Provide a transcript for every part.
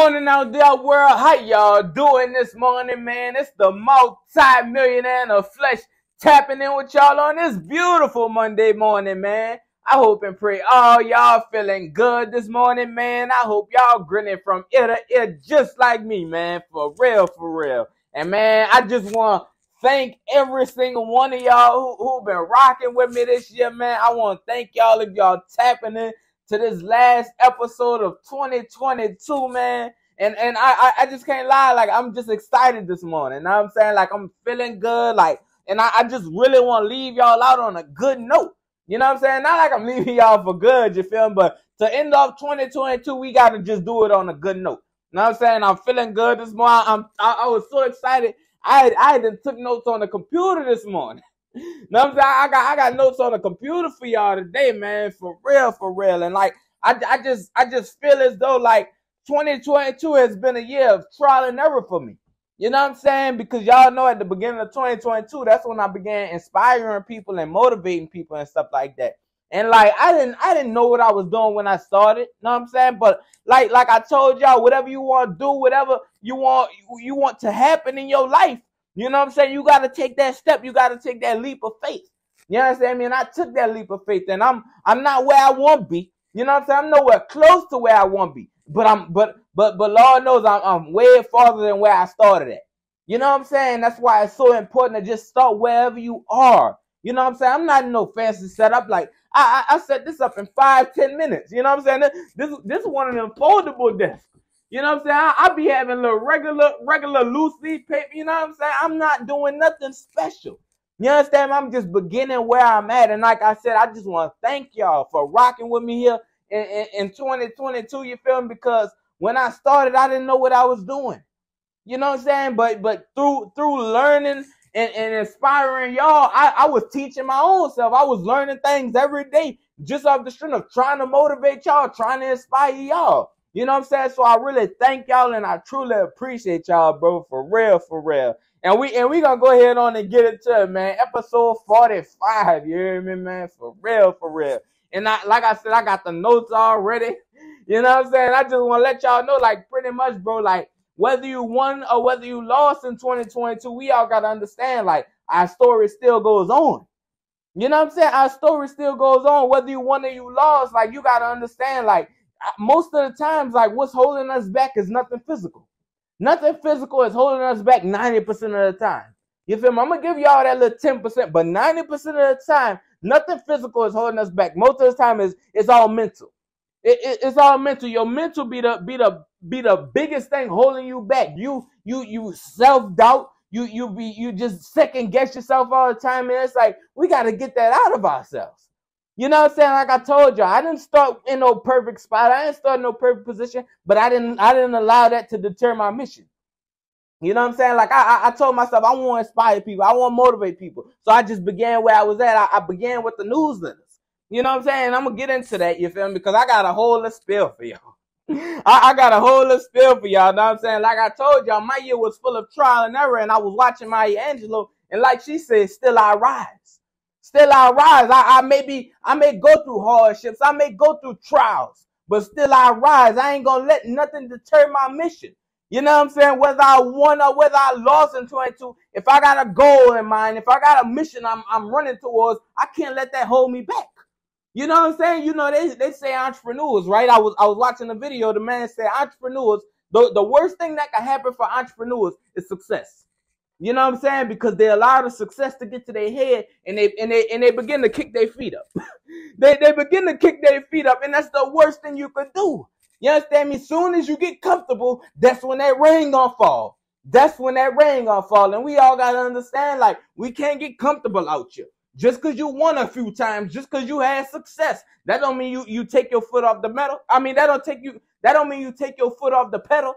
morning out there, world. How y'all doing this morning, man? It's the multi-millionaire in the flesh tapping in with y'all on this beautiful Monday morning, man. I hope and pray all y'all feeling good this morning, man. I hope y'all grinning from ear to ear just like me, man. For real, for real. And, man, I just want to thank every single one of y'all who been rocking with me this year, man. I want to thank y'all if y'all tapping in to this last episode of 2022, man. And I just can't lie, like, I'm just excited this morning. You know what I'm saying? Like, I'm feeling good, like, and I just really want to leave y'all out on a good note. You know what I'm saying? Not like I'm leaving y'all for good, you feel me? But to end off 2022, we got to just do it on a good note. You know what I'm saying? I'm feeling good this morning. I was so excited. I done took notes on the computer this morning. You know what I'm saying? I got notes on the computer for y'all today, man. For real. And like I just feel as though like 2022 has been a year of trial and error for me. You know what I'm saying? Because y'all know at the beginning of 2022, that's when I began inspiring people and motivating people and stuff like that. And like I didn't know what I was doing when I started. You know what I'm saying? But like I told y'all, whatever you want to do, whatever you want to happen in your life, you know what I'm saying? You got to take that step. You got to take that leap of faith. You know what I'm saying? I mean, I took that leap of faith, and I'm not where I want to be. You know what I'm saying? I'm nowhere close to where I want to be. But Lord knows I'm way farther than where I started at. You know what I'm saying? That's why it's so important to just start wherever you are. You know what I'm saying? I'm not in no fancy setup. Like I set this up in 5-10 minutes. You know what I'm saying? This is one of them foldable desks. You know what I'm saying? I be having a little regular loose leaf paper. You know what I'm saying? I'm not doing nothing special. You understand? I'm just beginning where I'm at. And like I said, I just want to thank y'all for rocking with me here in 2022. You feel me? Because when I started, I didn't know what I was doing. You know what I'm saying? But through learning and inspiring y'all, I was teaching my own self. I was learning things every day just off the strength of trying to motivate y'all, trying to inspire y'all. You know what I'm saying? So I really thank y'all, and I truly appreciate y'all, bro, for real. And we gonna go ahead on and get into it, man. Episode 45, you hear me, man? For real. And like I said, I got the notes already. You know what I'm saying? I just want to let y'all know, like, pretty much, bro, like, whether you won or whether you lost in 2022, we all got to understand, like, our story still goes on. You know what I'm saying? Our story still goes on. Whether you won or you lost, like, you got to understand, like, most of the times, like, what's holding us back is nothing physical. Nothing physical is holding us back 90% of the time. You feel me? I'm going to give y'all that little 10%, but 90% of the time, nothing physical is holding us back. Most of the time, it's all mental. It's all mental. Your mental be the biggest thing holding you back. You self-doubt. You just second guess yourself all the time, and it's like we got to get that out of ourselves. You know what I'm saying? Like I told y'all, I didn't start in no perfect spot. I didn't start in no perfect position, but I didn't allow that to deter my mission. You know what I'm saying? Like I told myself I want to inspire people. I want to motivate people. So I just began where I was at. I began with the newsletters. You know what I'm saying? I'm going to get into that, you feel me? Because I got a whole little spiel for y'all. I got a whole little spiel for y'all, know what I'm saying? Like I told y'all, my year was full of trial and error, and I was watching Maya Angelou, and like she said, still I rise. Still I rise. I may go through hardships. I may go through trials, but still I rise. I ain't going to let nothing deter my mission. You know what I'm saying? Whether I won or whether I lost in 22, if I got a goal in mind, if I got a mission I'm running towards, I can't let that hold me back. You know what I'm saying? You know, they say entrepreneurs, right? I was watching a video. The man said entrepreneurs, the worst thing that can happen for entrepreneurs is success. You know what I'm saying? Because they allow the success to get to their head, and they begin to kick their feet up. they begin to kick their feet up, and that's the worst thing you could do. You understand me? Soon as you get comfortable, that's when that rain gonna fall. That's when that rain gonna fall. And we all gotta understand, like, we can't get comfortable out here. Just because you won a few times, just because you had success, that don't mean you take your foot off the metal. I mean, that don't mean you take your foot off the pedal.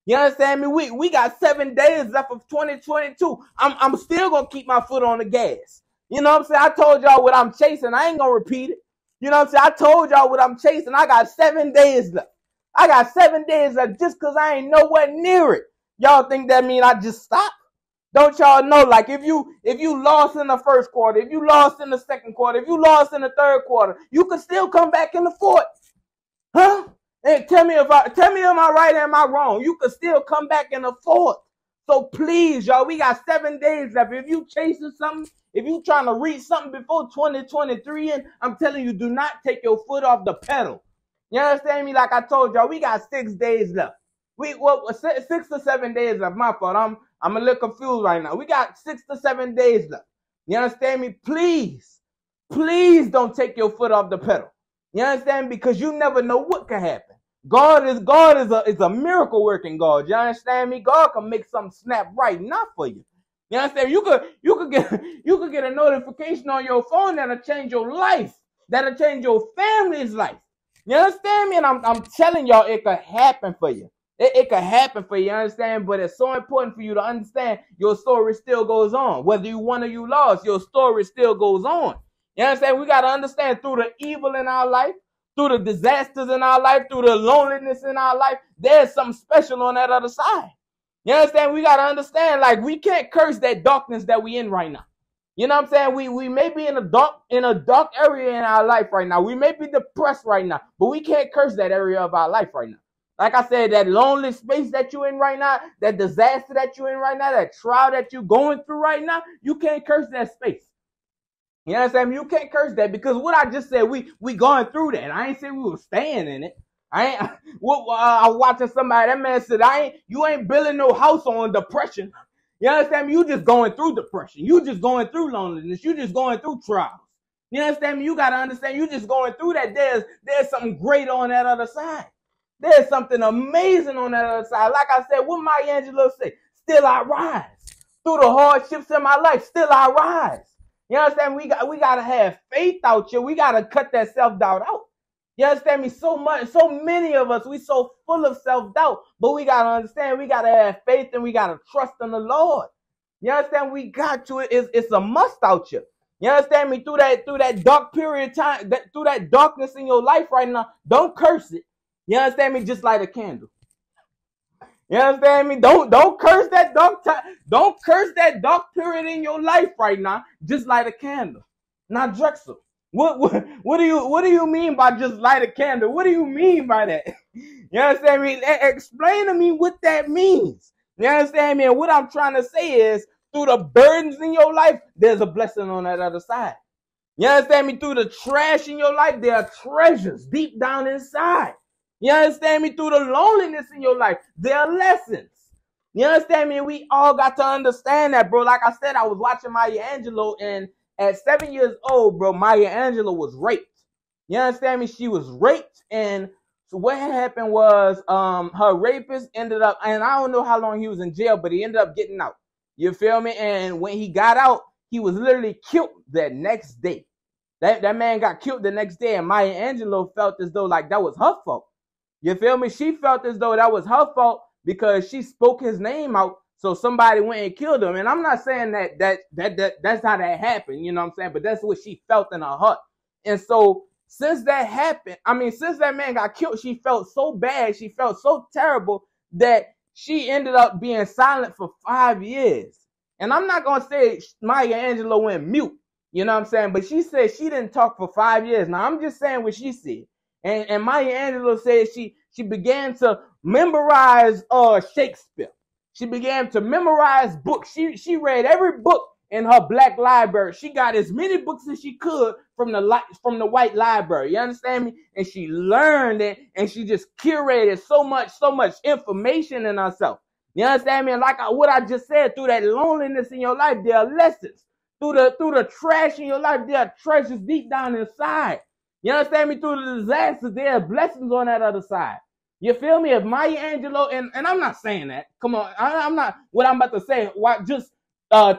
You understand me? We got 7 days left of 2022. I'm still gonna keep my foot on the gas. You know what I'm saying? I told y'all what I'm chasing. I ain't gonna repeat it. You know what I'm saying? I told y'all what I'm chasing. I got 7 days left. I got 7 days left just because I ain't nowhere near it. Y'all think that mean I just stopped? Don't y'all know, like, if you lost in the first quarter, if you lost in the second quarter, if you lost in the third quarter, you could still come back in the fourth. Huh? And tell me am I right or am I wrong? You could still come back in the fourth. So please, y'all, we got 7 days left. If you chasing something, if you trying to reach something before 2023, and I'm telling you, do not take your foot off the pedal. You understand me? Like I told y'all, we got 6 days left. 6 to 7 days left. My fault. I'm a little confused right now. We got 6 to 7 days left. You understand me? Please don't take your foot off the pedal. You understand? Because you never know what can happen. God is a miracle working God. You understand me? God can make something snap right now for you. You understand? You could get a notification on your phone that'll change your life. That'll change your family's life. You understand me? And I'm telling y'all, it could happen for you. It could happen for you, understand? But it's so important for you to understand your story still goes on. Whether you won or you lost, your story still goes on. You understand? We got to understand through the evil in our life, through the disasters in our life, through the loneliness in our life, there's something special on that other side. You understand? We got to understand, like, we can't curse that darkness that we in right now. You know what I'm saying? We may be in a dark area in our life right now. We may be depressed right now, but we can't curse that area of our life right now. Like I said, that lonely space that you're in right now, that disaster that you're in right now, that trial that you're going through right now, you can't curse that space. You understand me? You can't curse that, because what I just said, we going through that. I ain't saying we were staying in it. I watching somebody, that man said, you ain't building no house on depression. You understand me? You just going through depression. You just going through loneliness. You just going through trials. You understand me? You got to understand, you just going through that. There's something great on that other side. There's something amazing on that other side. Like I said, what Maya Angelou say? Still I rise. Through the hardships in my life, still I rise. You understand? We got to have faith out here. We got to cut that self-doubt out. You understand me? So many of us, we so full of self-doubt, but we got to understand, we got to have faith and we got to trust in the Lord. You understand? We got to, it's a must out here. You understand me? Through that dark period of time, through that darkness in your life right now, don't curse it. You understand me? Just light a candle. You understand me? Don't curse that dark time. Don't curse that dark period in your life right now. Just light a candle. Now, Drexel, what do you mean by just light a candle? What do you mean by that? You understand me? Explain to me what that means. You understand me? And what I'm trying to say is, through the burdens in your life, there's a blessing on that other side. You understand me? Through the trash in your life, there are treasures deep down inside. You understand me? Through the loneliness in your life, there are lessons. You understand me? We all got to understand that, bro. Like I said, I was watching Maya Angelou, and at 7 years old, bro, Maya Angelou was raped. You understand me? She was raped, and so what happened was her rapist ended up, and I don't know how long he was in jail, but he ended up getting out. You feel me? And when he got out, he was literally killed that next day. That man got killed the next day, and Maya Angelou felt as though like that was her fault. You feel me? She felt as though that was her fault because she spoke his name out, so somebody went and killed him. And I'm not saying that's how that happened, you know what I'm saying? But that's what she felt in her heart. And so since that happened, since that man got killed, she felt so bad, she felt so terrible that she ended up being silent for 5 years. And I'm not going to say Maya Angelou went mute, you know what I'm saying? But she said she didn't talk for 5 years. Now, I'm just saying what she said. And Maya Angelou said she began to memorize Shakespeare. She began to memorize books. She read every book in her black library. She got as many books as she could from the white library. You understand me? And she learned it, and she just curated so much information in herself. You understand me? And like what I just said, through that loneliness in your life, there are lessons. Through the trash in your life, there are treasures deep down inside. You understand me? Through the disasters, there are blessings on that other side. You feel me? If Maya Angelou, and I'm not saying that. Come on, I'm not, what I'm about to say, just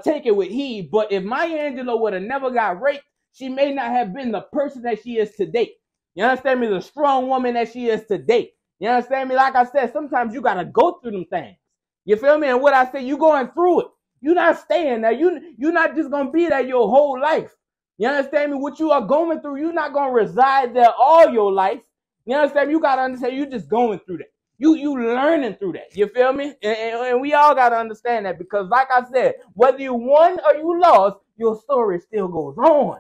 take it with heed. But if Maya Angelou would have never got raped, she may not have been the person that she is today. You understand me? The strong woman that she is today. You understand me? Like I said, sometimes you got to go through them things. You feel me? And what I say, you going through it. You're not staying there. You're not just going to be there your whole life. You understand me? What you are going through, you're not going to reside there all your life. You understand me? You got to understand, you're just going through that. You learning through that. You feel me? And we all got to understand that, because like I said, whether you won or you lost, your story still goes on.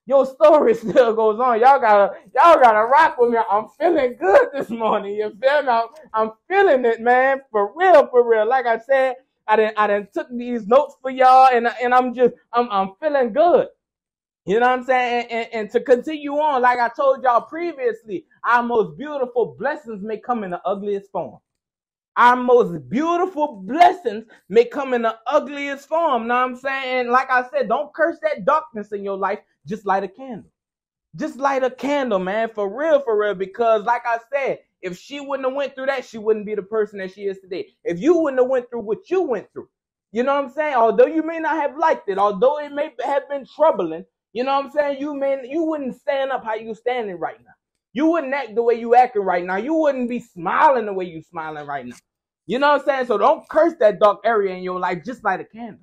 your story still goes on. Y'all gotta rock with me. I'm feeling good this morning. You feel me? I'm feeling it, man. For real, for real. Like I said, I didn't took these notes for y'all, and I'm feeling good. You know what I'm saying? And to continue on, like I told y'all previously, our most beautiful blessings may come in the ugliest form. Our most beautiful blessings may come in the ugliest form. Know what I'm saying? And like I said, don't curse that darkness in your life. Just light a candle. Just light a candle, man. For real. Because like I said, if she wouldn't have went through that, she wouldn't be the person that she is today. If you wouldn't have went through what you went through, you know what I'm saying? Although you may not have liked it, although it may have been troubling, you know what I'm saying? You wouldn't stand up how you standing right now. You wouldn't act the way you acting right now. You wouldn't be smiling the way you smiling right now. You know what I'm saying? So don't curse that dark area in your life. Just light a candle.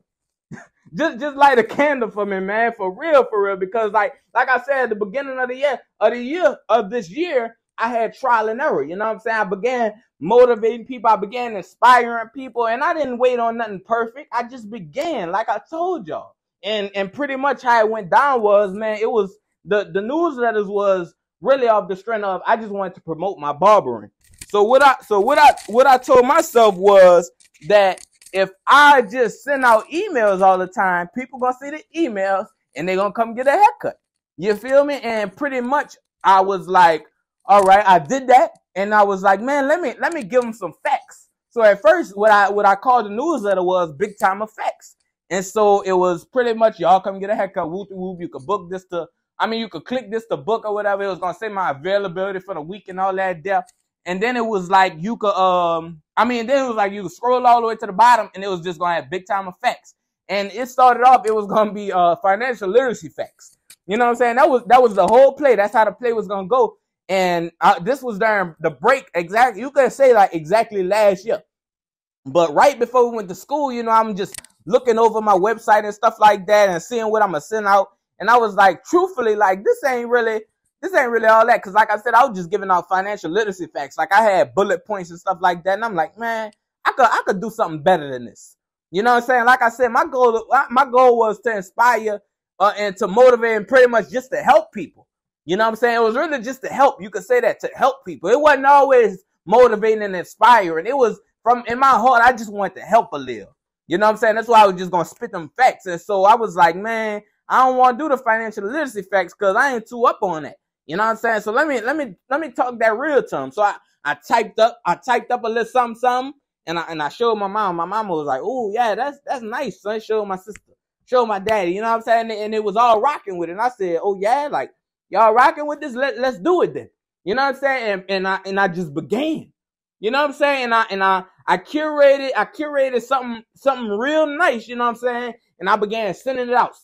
just light a candle for me, man. For real. Because like I said at the beginning of this year, I had trial and error. You know what I'm saying? I began motivating people. I began inspiring people, and I didn't wait on nothing perfect. I just began, like I told y'all. And pretty much how it went down was, man, it was the newsletters was really off the strength of I just wanted to promote my barbering. So what I told myself was that if I just send out emails all the time, people gonna see the emails and they gonna come get a haircut. You feel me? And pretty much I was like, all right, I did that, and I was like, man, let me give them some facts. So at first, what I called the newsletter was big time effects. And so it was pretty much y'all come get a haircut, whoop whoop. You could book this you could click this to book or whatever. It was gonna say my availability for the week and all that there. And then it was like you could you could scroll all the way to the bottom, and it was just gonna have big time effects. And it started off, it was gonna be financial literacy facts. You know what I'm saying? That was the whole play. That's how the play was gonna go. And this was during the break, exactly. You could say like exactly last year. But right before we went to school, you know, I'm just looking over my website and stuff like that and seeing what I'm gonna send out. And I was like, truthfully, like this ain't really all that. Cause like I said, I was just giving out financial literacy facts. Like I had bullet points and stuff like that. And I'm like, man, I could do something better than this. You know what I'm saying? Like I said, my goal was to inspire and to motivate and pretty much just to help people. You know what I'm saying? It was really just to help. You could say that, to help people. It wasn't always motivating and inspiring. It was in my heart, I just wanted to help a little. You know what I'm saying? That's why I was just going to spit them facts. And so I was like, man, I don't want to do the financial literacy facts because I ain't too up on that. You know what I'm saying? So let me talk that real to them. So I typed up a little something, and I showed my mom. My mama was like, oh yeah, that's nice, son. Showed my sister, showed my daddy. You know what I'm saying? And it was all rocking with it. And I said, oh yeah, like y'all rocking with this? Let's do it then. You know what I'm saying? And I just began. You know what I'm saying? And I curated something real nice. You know what I'm saying? And I began sending it out.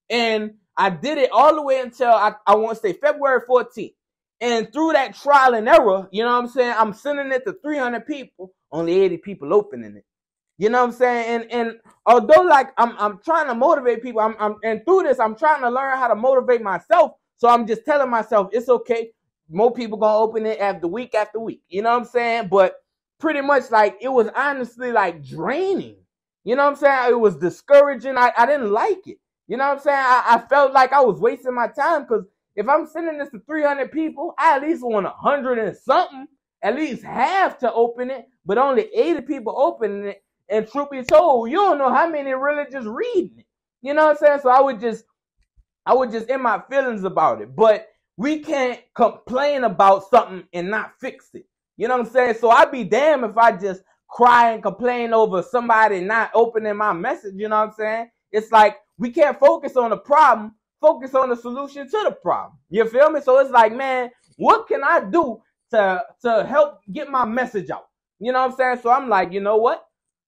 And I did it all the way until I want to say February 14th. And through that trial and error, you know what I'm saying, I'm sending it to 300 people, only 80 people opening it. You know what I'm saying? And although like I'm trying to motivate people, and through this I'm trying to learn how to motivate myself. So I'm just telling myself it's okay. More people gonna open it after week. You know what I'm saying? But pretty much like it was honestly like draining. You know what I'm saying? It was discouraging. I didn't like it. You know what I'm saying? I felt like I was wasting my time because if I'm sending this to 300 people, I at least want 100 and something, at least half to open it, but only 80 people opening it. And truth be told, you don't know how many really just reading it. You know what I'm saying? So I was just in my feelings about it. But we can't complain about something and not fix it. You know what I'm saying? So I'd be damned if I just cry and complain over somebody not opening my message. You know what I'm saying? It's like we can't focus on the problem, focus on the solution to the problem. You feel me? So it's like, man, what can I do to help get my message out? You know what I'm saying? So I'm like, you know what?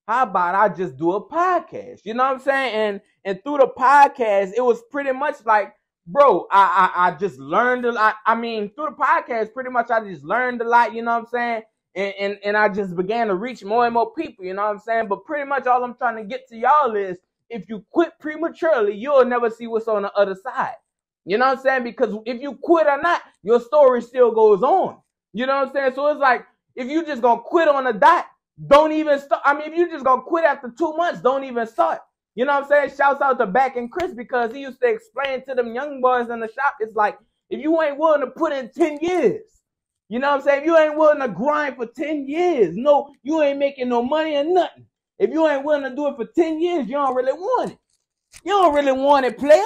How about I just do a podcast? You know what I'm saying? And through the podcast, it was pretty much like, bro, I just learned a lot. I mean, through the podcast, pretty much I just learned a lot, you know what I'm saying? And I just began to reach more and more people, you know what I'm saying? But pretty much all I'm trying to get to y'all is, if you quit prematurely, you'll never see what's on the other side. You know what I'm saying? Because if you quit or not, your story still goes on. You know what I'm saying? So it's like, if you just gonna quit on a dot, don't even start. I mean, if you just gonna quit after 2 months, don't even start. You know what I'm saying? Shouts out to Back and Chris, because he used to explain to them young boys in the shop, it's like, if you ain't willing to put in 10 years, you know what I'm saying? If you ain't willing to grind for 10 years, no, you ain't making no money or nothing. If you ain't willing to do it for 10 years, you don't really want it. You don't really want it, player.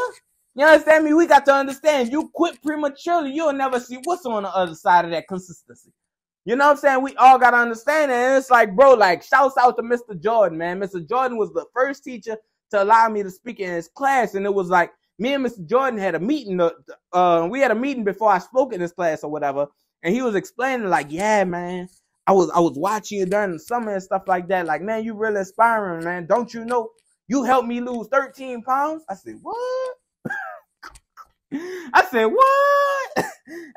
You understand me? We got to understand, you quit prematurely, you'll never see what's on the other side of that consistency. You know what I'm saying? We all got to understand it. And it's like, bro, like, shouts out to Mr. Jordan, man. Mr. Jordan was the first teacher to allow me to speak in his class. And it was like, me and Mr. Jordan had a meeting. We had a meeting before I spoke in this class or whatever. And he was explaining, like, yeah, man, I was watching you during the summer and stuff like that. Like, man, you really inspiring, man. Don't you know you helped me lose 13 pounds? I said, what? I said, what?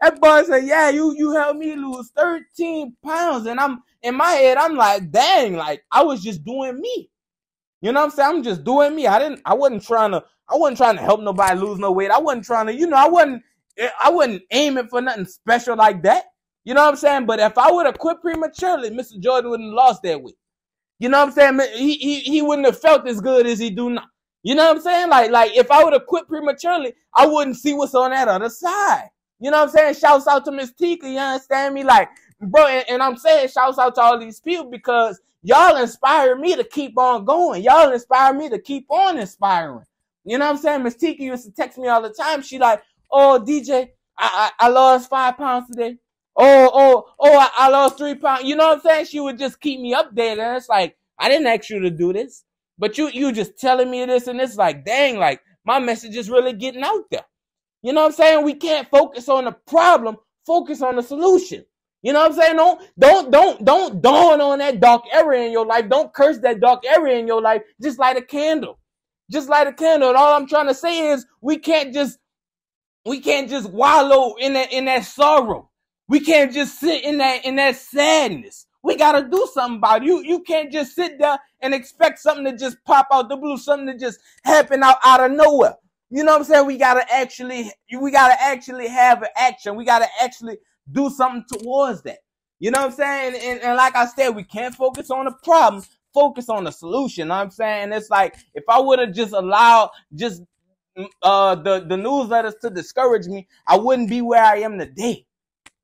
That boy said, yeah, you helped me lose 13 pounds. And I'm in my head, I'm like, dang, like, I was just doing me. You know what I'm saying? I'm just doing me. I wasn't trying to help nobody lose no weight. I wasn't trying to, I wasn't aiming for nothing special like that. You know what I'm saying? But if I would have quit prematurely, Mr. Jordan wouldn't have lost that weight. You know what I'm saying? He wouldn't have felt as good as he do now. You know what I'm saying? Like if I would have quit prematurely, I wouldn't see what's on that other side. You know what I'm saying? Shouts out to Miss Tika, you understand me? Like, bro, and I'm saying shouts out to all these people because y'all inspire me to keep on going. Y'all inspire me to keep on inspiring. You know what I'm saying? Miss Tika used to text me all the time. She like, oh, DJ, I lost 5 pounds today. I lost 3 pounds. You know what I'm saying? She would just keep me updated. And it's like, I didn't ask you to do this. But you just telling me this, and it's like, dang, like, my message is really getting out there. You know what I'm saying? We can't focus on the problem, focus on the solution. You know what I'm saying? Don't dawn on that dark area in your life. Don't curse that dark area in your life. Just light a candle. Just light a candle. And all I'm trying to say is we can't just wallow in that sorrow. We can't just sit in that sadness. We gotta do something about it. You can't just sit there and expect something to just pop out the blue, something to just happen out of nowhere. You know what I'm saying? We gotta actually have an action. We gotta actually do something towards that. You know what I'm saying? And like I said, we can't focus on the problem, focus on the solution. You know what I'm saying? And it's like, if I would have just allowed the newsletters to discourage me, I wouldn't be where I am today.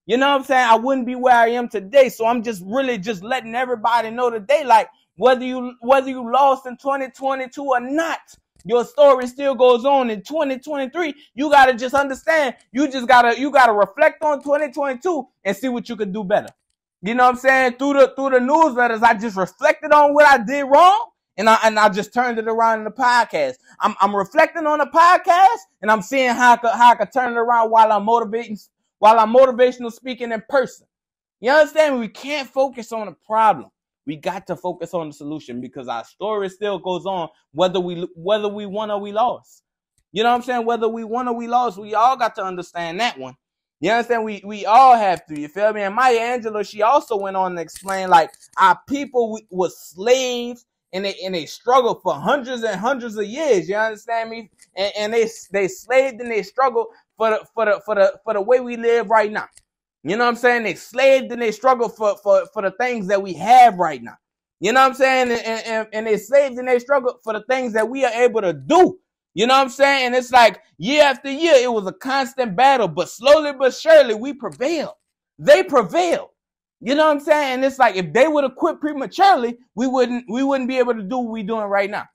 You know what I'm saying? I wouldn't be where I am today. So I'm just really just letting everybody know today, like, whether you lost in 2022 or not, your story still goes on in 2023. You gotta just understand. You gotta reflect on 2022 and see what you can do better. You know what I'm saying? Through the newsletters, I just reflected on what I did wrong, and I just turned it around in the podcast. I'm reflecting on the podcast, and I'm seeing how I could turn it around while I'm motivational speaking in person. You understand? We can't focus on the problem. We got to focus on the solution, because our story still goes on whether we won or we lost. You know what I'm saying? Whether we won or we lost, we all got to understand that one. You understand? We all have to. You feel me? And Maya Angelou, she also went on to explain, like, our people were slaves, and they struggled for hundreds and hundreds of years. You understand me? And they slaved and they struggled for the way we live right now. You know what I'm saying? They slaved and they struggled for the things that we have right now. You know what I'm saying? And they slaved and they struggled for the things that we are able to do. You know what I'm saying? And it's like year after year, it was a constant battle, but slowly but surely we prevailed. They prevailed. You know what I'm saying? And it's like, if they would have quit prematurely, we wouldn't be able to do what we're doing right now.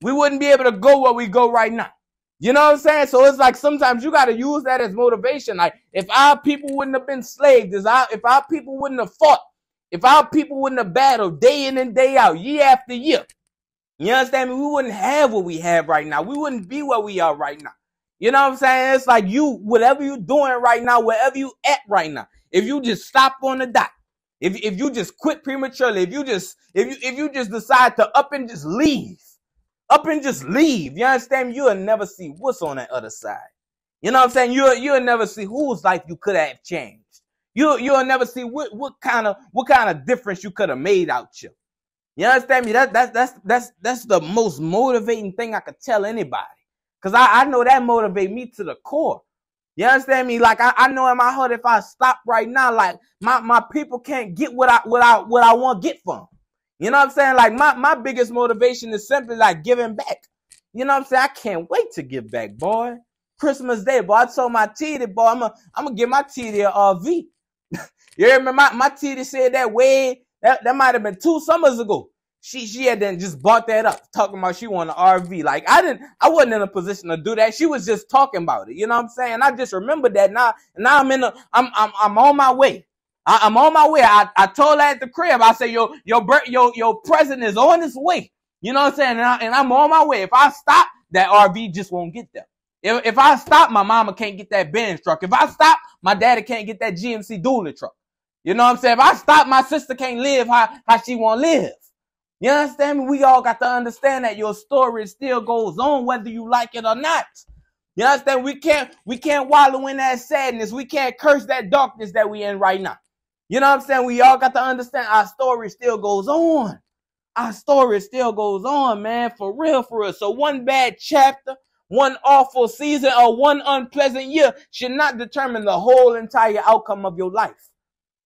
We wouldn't be able to go where we go right now. You know what I'm saying? So it's like, sometimes you got to use that as motivation. Like, if our people wouldn't have been slaved, if our people wouldn't have fought, if our people wouldn't have battled day in and day out, year after year, you understand me? We wouldn't have what we have right now. We wouldn't be where we are right now. You know what I'm saying? It's like, whatever you're doing right now, wherever you at right now, if you just stop on the dot, if you just quit prematurely, if you just decide to up and just leave, you understand me? You'll never see what's on that other side. You know what I'm saying? You'll never see whose life you could have changed. You'll never see what kind of difference you could have made out here. You understand me? That's the most motivating thing I could tell anybody. Cause I know that motivates me to the core. You understand me? Like, I know in my heart, if I stop right now, like, my people can't get what I want to get from them. You know what I'm saying? Like my biggest motivation is simply like giving back. You know what I'm saying? I can't wait to give back, boy. Christmas Day, boy. I told my TD, boy, I'm gonna give my TD a RV. You remember my TD said that that might have been 2 summers ago. She had then just bought that up, talking about she wanted an RV. Like I wasn't in a position to do that. She was just talking about it. You know what I'm saying? I just remembered that now. Now I'm on my way. I'm on my way. I told her at the crib. I said your present is on its way. You know what I'm saying? And I'm on my way. If I stop, that RV just won't get there. If I stop, my mama can't get that Benz truck. If I stop, my daddy can't get that GMC dually truck. You know what I'm saying? If I stop, my sister can't live how she want to live. You understand me? We all got to understand that your story still goes on whether you like it or not. You understand? We can't wallow in that sadness. We can't curse that darkness that we in right now. You know what I'm saying? We all got to understand our story still goes on. Our story still goes on, man. For real, for real. So one bad chapter, one awful season, or one unpleasant year should not determine the whole entire outcome of your life.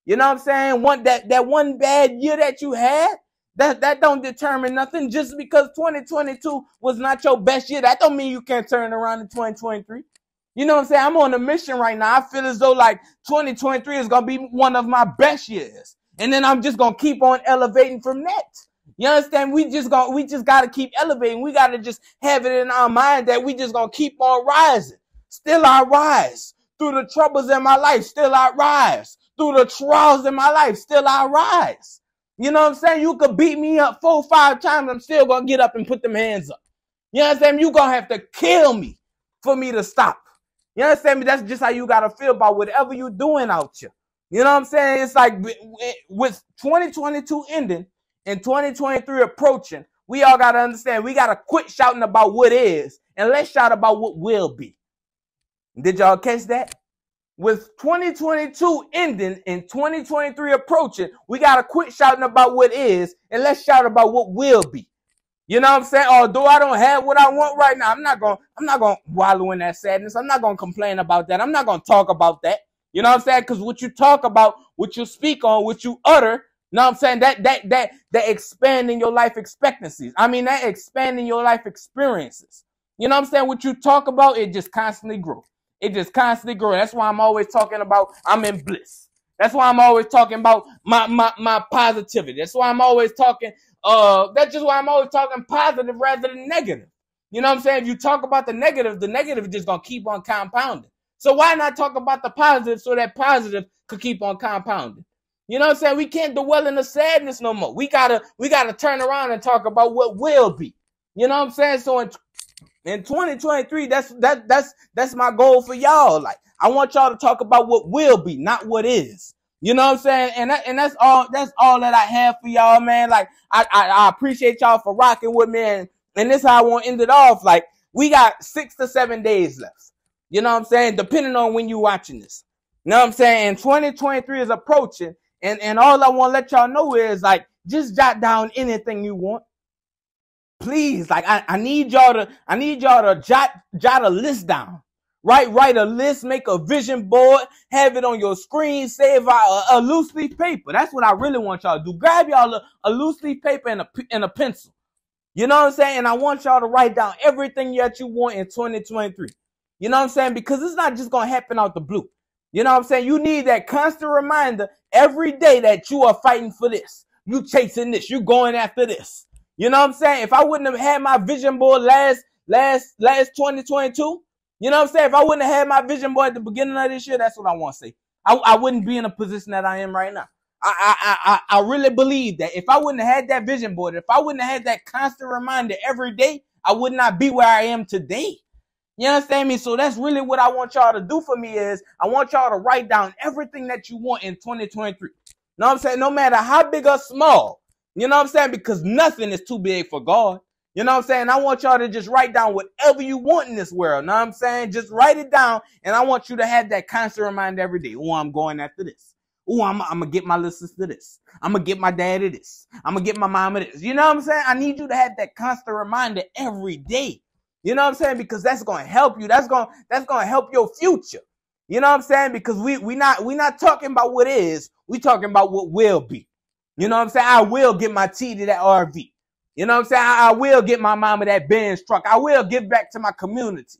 You know what I'm saying? That one bad year that you had, that don't determine nothing. Just because 2022 was not your best year, that don't mean you can't turn around in 2023. You know what I'm saying? I'm on a mission right now. I feel as though like 2023 is going to be one of my best years. And then I'm just going to keep on elevating from that. You understand? We just got to keep elevating. We got to just have it in our mind that we just going to keep on rising. Still I rise. Through the troubles in my life, still I rise. Through the trials in my life, still I rise. You know what I'm saying? You could beat me up 4 or 5 times. I'm still going to get up and put them hands up. You understand? You're going to have to kill me for me to stop. You understand me? That's just how you got to feel about whatever you're doing out here. You know what I'm saying? It's like with 2022 ending and 2023 approaching, we all got to understand we got to quit shouting about what is and let's shout about what will be. Did y'all catch that? With 2022 ending and 2023 approaching, we got to quit shouting about what is and let's shout about what will be. You know what I'm saying? Although I don't have what I want right now, I'm not going to wallow in that sadness. I'm not going to complain about that. I'm not going to talk about that. You know what I'm saying? Because what you talk about, what you speak on, what you utter, you know what I'm saying? That expanding your life expectancies. I mean, that expanding your life experiences. You know what I'm saying? What you talk about, it just constantly grows. It just constantly grows. That's why I'm always talking about I'm in bliss. That's why I'm always talking about my positivity. That's why I'm always talking, that's just why I'm always talking positive rather than negative. You know what I'm saying? If you talk about the negative is just going to keep on compounding. So why not talk about the positive so that positive could keep on compounding? You know what I'm saying? We can't dwell in the sadness no more. We gotta turn around and talk about what will be. You know what I'm saying? So in 2023, that's my goal for y'all. Like, I want y'all to talk about what will be, not what is. You know what I'm saying? And that's all that I have for y'all, man. Like, I appreciate y'all for rocking with me, and this is how I want to end it off. Like, we got 6 to 7 days left. You know what I'm saying? Depending on when you watching this. You know what I'm saying? And 2023 is approaching, and all I want to let y'all know is, like, just jot down anything you want. Please, like, I need y'all to jot a list down. Write a list, make a vision board, have it on your screen, save a loose leaf paper. That's what I really want y'all to do. Grab y'all a loose leaf paper and a pencil. You know what I'm saying? And I want y'all to write down everything that you want in 2023. You know what I'm saying? Because it's not just going to happen out the blue. You know what I'm saying? You need that constant reminder every day that you are fighting for this. You chasing this. You going after this. You know what I'm saying? If I wouldn't have had my vision board last 2022, you know what I'm saying? If I wouldn't have had my vision board at the beginning of this year, that's what I want to say. I wouldn't be in a position that I am right now. I really believe that if I wouldn't have had that vision board, if I wouldn't have had that constant reminder every day, I would not be where I am today. You understand me? So that's really what I want y'all to do for me is I want y'all to write down everything that you want in 2023. You know what I'm saying? No matter how big or small. You know what I'm saying? Because nothing is too big for God. You know what I'm saying? I want y'all to just write down whatever you want in this world. You know what I'm saying? Just write it down, and I want you to have that constant reminder every day. Oh, I'm going after this. Oh, I'm going to get my little sister this. I'm going to get my daddy this. I'm going to get my mama this. You know what I'm saying? I need you to have that constant reminder every day. You know what I'm saying? Because that's going to help you. That's going to help your future. You know what I'm saying? Because we not talking about what is. We talking about what will be. You know what I'm saying? I will get my T to that RV. You know what I'm saying? I will get my mama that Benz truck. I will give back to my community.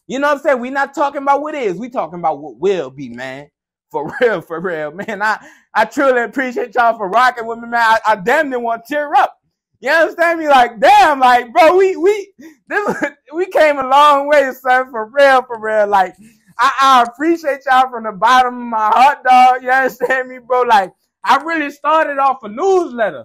You know what I'm saying? We not talking about what is. We talking about what will be, man. For real, man. I truly appreciate y'all for rocking with me, man. I damn near want to tear up. You understand me? Like, damn, like, bro, we came a long way, son, for real. Like, I appreciate y'all from the bottom of my heart, dog. You understand me, bro? Like, I really started off a newsletter.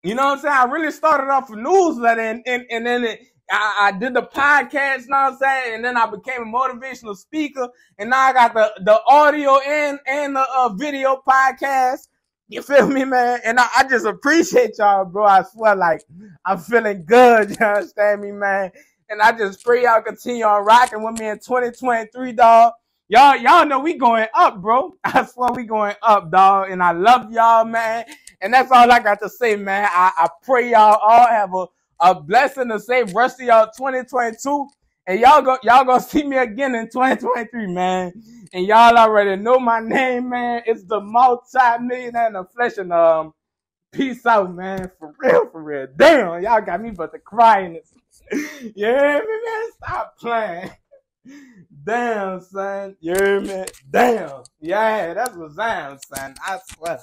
You know what I'm saying? I really started off a newsletter, and then I did the podcast, you know what I'm saying? And then I became a motivational speaker, and now I got the audio and the video podcast. You feel me, man? And I just appreciate y'all, bro. I swear, like, I'm feeling good. You understand me, man? And I just pray y'all continue on rocking with me in 2023, dog. Y'all know we going up, bro. I swear we going up, dog. And I love y'all, man. And that's all I got to say, man. I pray y'all all have a blessing to safe rest of y'all 2022. And y'all gonna see me again in 2023, man. And y'all already know my name, man. It's the Multimillionaire in the Flesh. And peace out, man. For real. Damn, y'all got me about to cry in this. Yeah, man. Stop playing. Damn, son. Yeah, man. Damn. Yeah, that's what I'm saying, son. I swear.